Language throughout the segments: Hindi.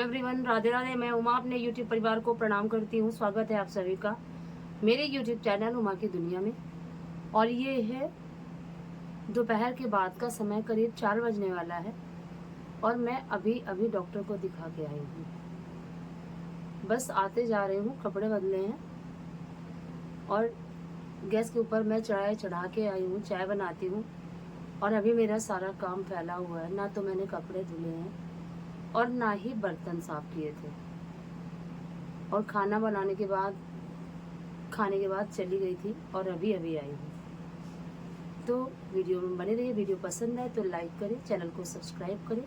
एवरीवन, राधे राधे। मैं उमा अपने यूट्यूब परिवार को प्रणाम करती हूँ। स्वागत है आप सभी का मेरे यूट्यूब चैनल उमा की दुनिया में। और ये है दोपहर के बाद का समय, करीब 4 बजने वाला है और मैं अभी अभी डॉक्टर को दिखा के आई हूँ। बस आते जा रही हूँ, कपड़े बदले हैं और गैस के ऊपर मैं चाय चढ़ा के आई हूँ, चाय बनाती हूँ। और अभी मेरा सारा काम फैला हुआ है, ना तो मैंने कपड़े धुले हैं और ना ही बर्तन साफ किए थे। और खाना बनाने के बाद खाने के बाद चली गई थी और अभी अभी आई हूँ। तो वीडियो में बने रहिए। वीडियो पसंद है तो लाइक करें, चैनल को सब्सक्राइब करें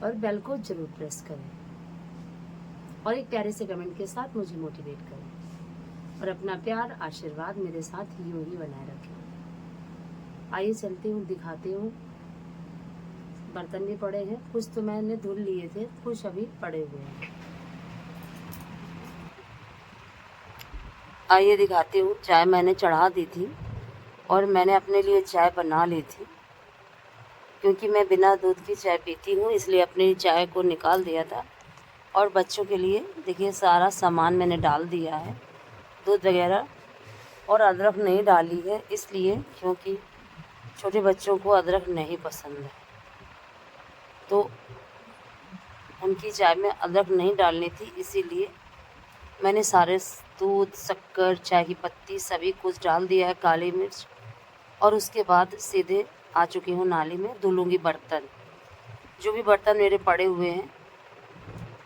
और बेल को जरूर प्रेस करें और एक प्यारे से कमेंट के साथ मुझे मोटिवेट करें और अपना प्यार आशीर्वाद मेरे साथ यूं ही बनाए रखें। आइए चलती हूँ, दिखाती हूँ। बर्तन भी पड़े हैं, कुछ तो मैंने धुल लिए थे, कुछ अभी पड़े हुए हैं। आइए दिखाती हूँ। चाय मैंने चढ़ा दी थी और मैंने अपने लिए चाय बना ली थी, क्योंकि मैं बिना दूध की चाय पीती हूँ, इसलिए अपनी चाय को निकाल दिया था। और बच्चों के लिए देखिए सारा सामान मैंने डाल दिया है, दूध वगैरह। और अदरक नहीं डाली है इसलिए क्योंकि छोटे बच्चों को अदरक नहीं पसंद है, तो उनकी चाय में अदरक नहीं डालनी थी, इसीलिए मैंने सारे दूध, शक्कर, चाय की पत्ती सभी कुछ डाल दिया है, काली मिर्च। और उसके बाद सीधे आ चुकी हूँ नाली में। धुलूँगी बर्तन, जो भी बर्तन मेरे पड़े हुए हैं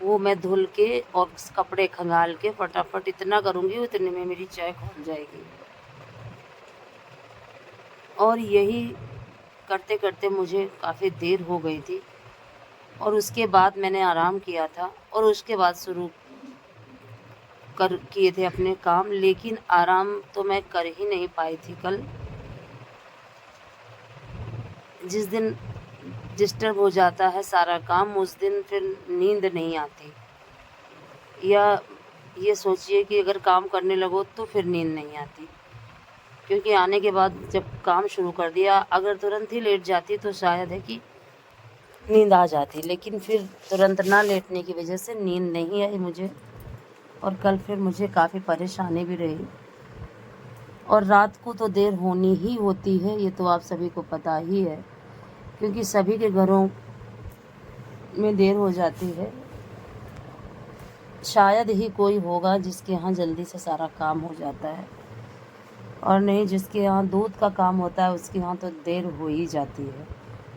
वो मैं धुल के और कपड़े खंगाल के फटाफट इतना करूँगी, उतने में मेरी चाय खुल जाएगी। और यही करते करते मुझे काफ़ी देर हो गई थी और उसके बाद मैंने आराम किया था और उसके बाद शुरू कर किए थे अपने काम। लेकिन आराम तो मैं कर ही नहीं पाई थी कल। जिस दिन डिस्टर्ब हो जाता है सारा काम, उस दिन फिर नींद नहीं आती। या ये सोचिए कि अगर काम करने लगो तो फिर नींद नहीं आती, क्योंकि आने के बाद जब काम शुरू कर दिया, अगर तुरंत ही लेट जाती तो शायद है कि नींद आ जाती, लेकिन फिर तुरंत ना लेटने की वजह से नींद नहीं आई मुझे। और कल फिर मुझे काफ़ी परेशानी भी रही। और रात को तो देर होनी ही होती है, ये तो आप सभी को पता ही है, क्योंकि सभी के घरों में देर हो जाती है। शायद ही कोई होगा जिसके यहाँ जल्दी से सारा काम हो जाता है, और नहीं जिसके यहाँ दूध का काम होता है उसके यहाँ तो देर हो ही जाती है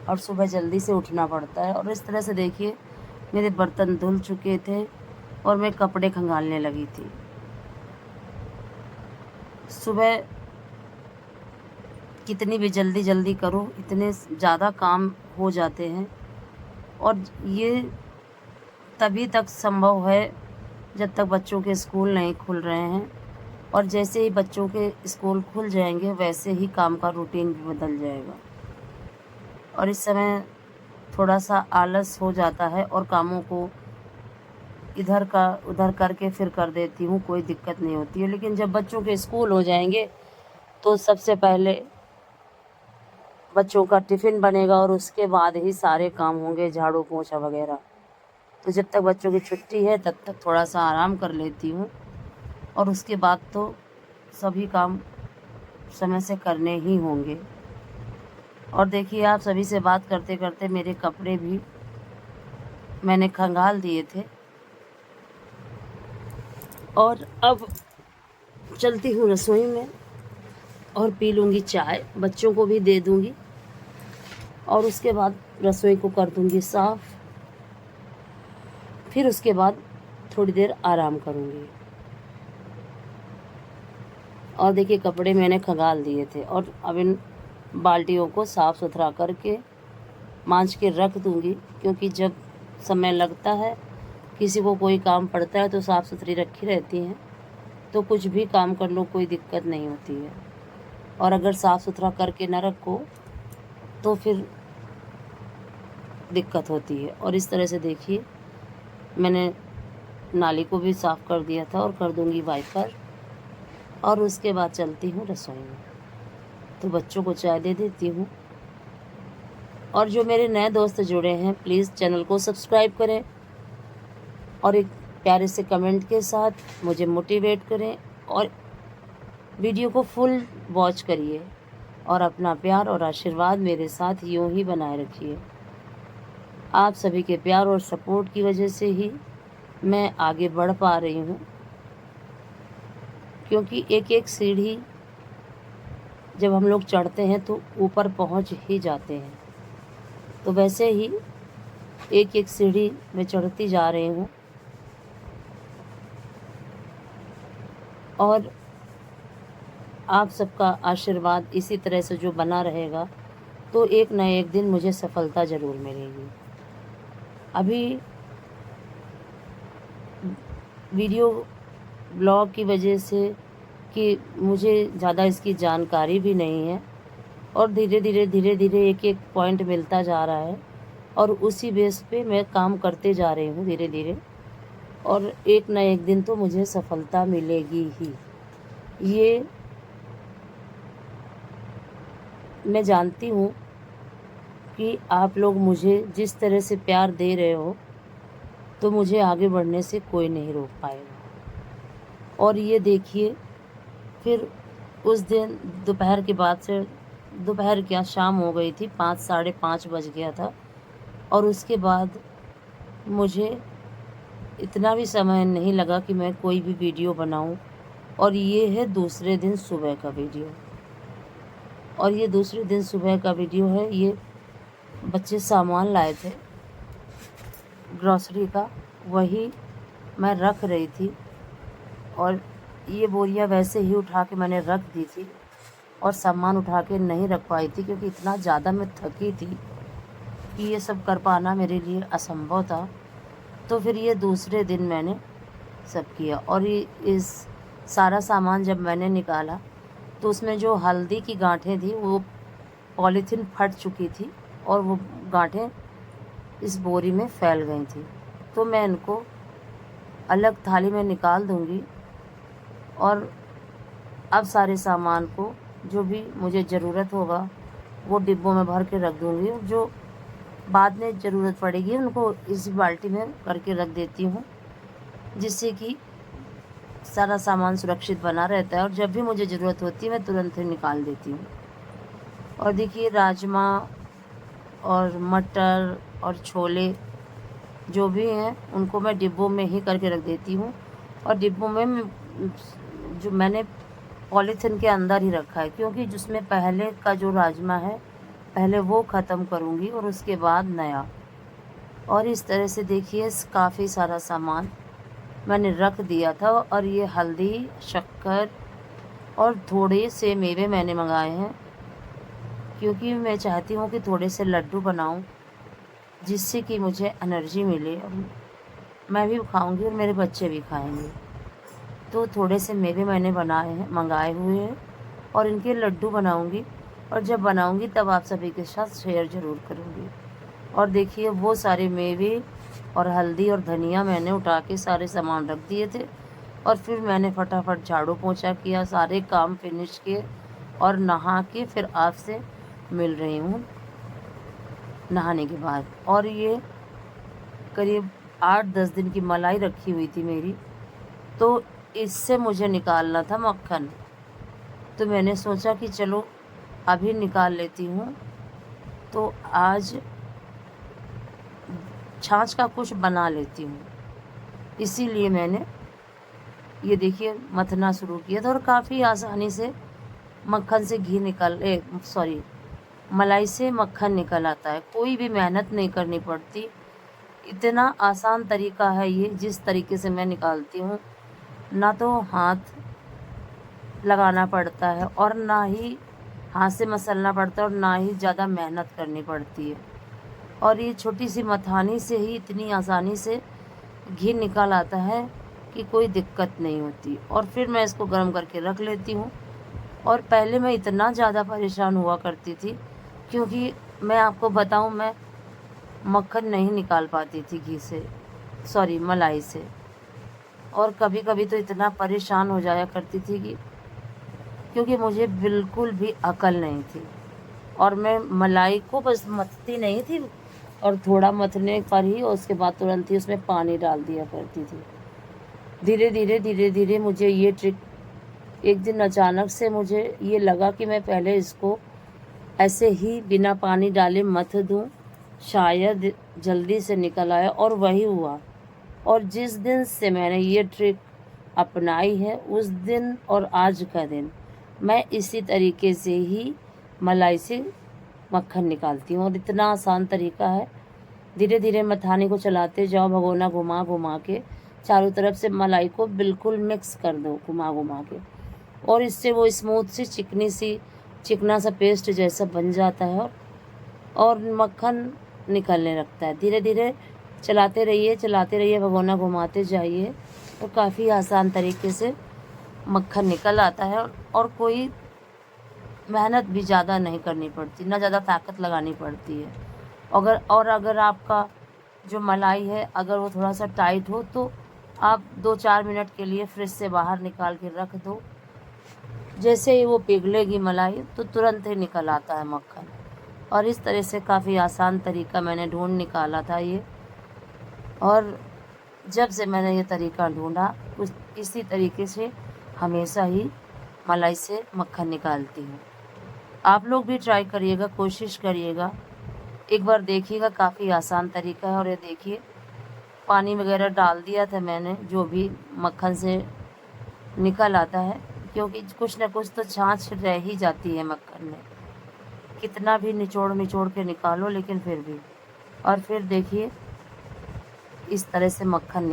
और सुबह जल्दी से उठना पड़ता है। और इस तरह से देखिए मेरे बर्तन धुल चुके थे और मैं कपड़े खंगालने लगी थी। सुबह कितनी भी जल्दी जल्दी करो, इतने ज़्यादा काम हो जाते हैं। और ये तभी तक संभव है जब तक बच्चों के स्कूल नहीं खुल रहे हैं, और जैसे ही बच्चों के स्कूल खुल जाएंगे वैसे ही काम का रूटीन भी बदल जाएगा। और इस समय थोड़ा सा आलस हो जाता है और कामों को इधर का उधर करके फिर कर देती हूँ, कोई दिक्कत नहीं होती है। लेकिन जब बच्चों के स्कूल हो जाएंगे तो सबसे पहले बच्चों का टिफ़िन बनेगा और उसके बाद ही सारे काम होंगे, झाड़ू पोंछा वगैरह। तो जब तक बच्चों की छुट्टी है तब तक थोड़ा सा आराम कर लेती हूँ, और उसके बाद तो सभी काम समय से करने ही होंगे। और देखिए आप सभी से बात करते करते मेरे कपड़े भी मैंने खंगाल दिए थे और अब चलती हूँ रसोई में और पी लूँगी चाय, बच्चों को भी दे दूँगी और उसके बाद रसोई को कर दूँगी साफ़। फिर उसके बाद थोड़ी देर आराम करूँगी। और देखिए कपड़े मैंने खंगाल दिए थे और अब इन बाल्टियों को साफ़ सुथरा करके मांज के रख दूँगी, क्योंकि जब समय लगता है किसी को कोई काम पड़ता है तो साफ़ सुथरी रखी रहती हैं, तो कुछ भी काम कर लो कोई दिक्कत नहीं होती है। और अगर साफ़ सुथरा करके न रखो तो फिर दिक्कत होती है। और इस तरह से देखिए मैंने नाली को भी साफ़ कर दिया था और कर दूँगी वाइपर, और उसके बाद चलती हूँ रसोई में। तो बच्चों को चाय दे देती हूँ। और जो मेरे नए दोस्त जुड़े हैं प्लीज़ चैनल को सब्सक्राइब करें और एक प्यारे से कमेंट के साथ मुझे मोटिवेट करें और वीडियो को फुल वॉच करिए और अपना प्यार और आशीर्वाद मेरे साथ यूं ही बनाए रखिए। आप सभी के प्यार और सपोर्ट की वजह से ही मैं आगे बढ़ पा रही हूँ, क्योंकि एक एक सीढ़ी जब हम लोग चढ़ते हैं तो ऊपर पहुँच ही जाते हैं। तो वैसे ही एक एक सीढ़ी मैं चढ़ती जा रही हूँ और आप सबका आशीर्वाद इसी तरह से जो बना रहेगा तो एक न एक दिन मुझे सफलता ज़रूर मिलेगी। अभी वीडियो ब्लॉग की वजह से कि मुझे ज़्यादा इसकी जानकारी भी नहीं है और धीरे धीरे एक एक पॉइंट मिलता जा रहा है और उसी बेस पे मैं काम करते जा रही हूँ धीरे धीरे, और एक न एक दिन तो मुझे सफलता मिलेगी ही। ये मैं जानती हूँ कि आप लोग मुझे जिस तरह से प्यार दे रहे हो तो मुझे आगे बढ़ने से कोई नहीं रोक पाएगा। और ये देखिए, फिर उस दिन दोपहर के बाद से, दोपहर क्या शाम हो गई थी, 5 साढ़े 5 बज गया था और उसके बाद मुझे इतना भी समय नहीं लगा कि मैं कोई भी वीडियो बनाऊं। और ये है दूसरे दिन सुबह का वीडियो, और ये दूसरे दिन सुबह का वीडियो है। ये बच्चे सामान लाए थे ग्रॉसरी का, वही मैं रख रही थी और ये बोरियां वैसे ही उठा के मैंने रख दी थी और सामान उठा के नहीं रख पाई थी, क्योंकि इतना ज़्यादा मैं थकी थी कि ये सब कर पाना मेरे लिए असंभव था। तो फिर ये दूसरे दिन मैंने सब किया और ये इस सारा सामान जब मैंने निकाला तो उसमें जो हल्दी की गांठें थी वो पॉलीथीन फट चुकी थी और वो गांठें इस बोरी में फैल गई थी। तो मैं इनको अलग थाली में निकाल दूंगी और अब सारे सामान को जो भी मुझे ज़रूरत होगा वो डिब्बों में भर के रख दूंगी, जो बाद में ज़रूरत पड़ेगी उनको इस बाल्टी में करके रख देती हूँ, जिससे कि सारा सामान सुरक्षित बना रहता है और जब भी मुझे ज़रूरत होती है मैं तुरंत ही निकाल देती हूँ। और देखिए, राजमा और मटर और छोले जो भी हैं उनको मैं डिब्बों में ही करके रख देती हूँ और डिब्बों में जो मैंने पॉलीथीन के अंदर ही रखा है, क्योंकि जिसमें पहले का जो राजमा है पहले वो ख़त्म करूँगी और उसके बाद नया। और इस तरह से देखिए काफ़ी सारा सामान मैंने रख दिया था। और ये हल्दी, शक्कर और थोड़े से मेवे मैंने मंगाए हैं, क्योंकि मैं चाहती हूँ कि थोड़े से लड्डू बनाऊँ जिससे कि मुझे एनर्जी मिले और मैं भी खाऊंगी और मेरे बच्चे भी खाएंगे। तो थोड़े से मेवे मैंने मंगाए हुए हैं और इनके लड्डू बनाऊंगी, और जब बनाऊंगी तब आप सभी के साथ शेयर ज़रूर करूंगी। और देखिए, वो सारे मेवे और हल्दी और धनिया मैंने उठा के सारे सामान रख दिए थे और फिर मैंने फटाफट झाड़ू पोंछा किया, सारे काम फिनिश किए और नहा के फिर आपसे मिल रही हूँ नहाने के बाद। और ये करीब 8-10 दिन की मलाई रखी हुई थी मेरी, तो इससे मुझे निकालना था मक्खन। तो मैंने सोचा कि चलो अभी निकाल लेती हूँ। तो आज छाछ का कुछ बना लेती हूँ, इसीलिए मैंने ये देखिए मथना शुरू किया था और काफ़ी आसानी से मक्खन से मलाई से मक्खन निकल आता है। कोई भी मेहनत नहीं करनी पड़ती, इतना आसान तरीका है ये। जिस तरीके से मैं निकालती हूँ, ना तो हाथ लगाना पड़ता है और ना ही हाथ से मसलना पड़ता है और ना ही ज़्यादा मेहनत करनी पड़ती है। और ये छोटी सी मथानी से ही इतनी आसानी से घी निकल आता है कि कोई दिक्कत नहीं होती। और फिर मैं इसको गर्म करके रख लेती हूँ। और पहले मैं इतना ज़्यादा परेशान हुआ करती थी, क्योंकि मैं आपको बताऊँ, मैं मक्खन नहीं निकाल पाती थी मलाई से। और कभी कभी तो इतना परेशान हो जाया करती थी कि क्योंकि मुझे बिल्कुल भी अकल नहीं थी और मैं मलाई को बस मथती नहीं थी और थोड़ा मथने पर ही उसके बाद तुरंत ही उसमें पानी डाल दिया करती थी। धीरे धीरे मुझे ये ट्रिक, एक दिन अचानक से मुझे ये लगा कि मैं पहले इसको ऐसे ही बिना पानी डाले मथ दूं, शायद जल्दी से निकल आया, और वही हुआ। और जिस दिन से मैंने ये ट्रिक अपनाई है, उस दिन और आज का दिन मैं इसी तरीके से ही मलाई से मक्खन निकालती हूँ। और इतना आसान तरीका है। धीरे धीरे मथाने को चलाते जाओ, भगोना घुमा घुमा के चारों तरफ से मलाई को बिल्कुल मिक्स कर दो, घुमा घुमा के, और इससे वो स्मूथ सी चिकना सा पेस्ट जैसा बन जाता है और मक्खन निकलने लगता है। धीरे धीरे चलाते रहिए, भगोना घुमाते जाइए, तो काफ़ी आसान तरीके से मक्खन निकल आता है। और कोई मेहनत भी ज़्यादा नहीं करनी पड़ती, ना ज़्यादा ताकत लगानी पड़ती है। अगर आपका जो मलाई है, अगर वो थोड़ा सा टाइट हो, तो आप 2-4 मिनट के लिए फ्रिज से बाहर निकाल के रख दो। जैसे ही वो पिघलेगी मलाई, तो तुरंत ही निकल आता है मक्खन। और इस तरह से काफ़ी आसान तरीका मैंने ढूंढ निकाला था ये। और जब से मैंने ये तरीका ढूंढा, इसी तरीके से हमेशा ही मलाई से मक्खन निकालती हूँ। आप लोग भी ट्राई करिएगा, कोशिश करिएगा, एक बार देखिएगा, काफ़ी आसान तरीका है। और ये देखिए, पानी वगैरह डाल दिया था मैंने, जो भी मक्खन से निकल आता है, क्योंकि कुछ ना कुछ तो छाछ रह ही जाती है मक्खन में, कितना भी निचोड़ के निकालो, लेकिन फिर भी। और फिर देखिए, इस तरह से मक्खन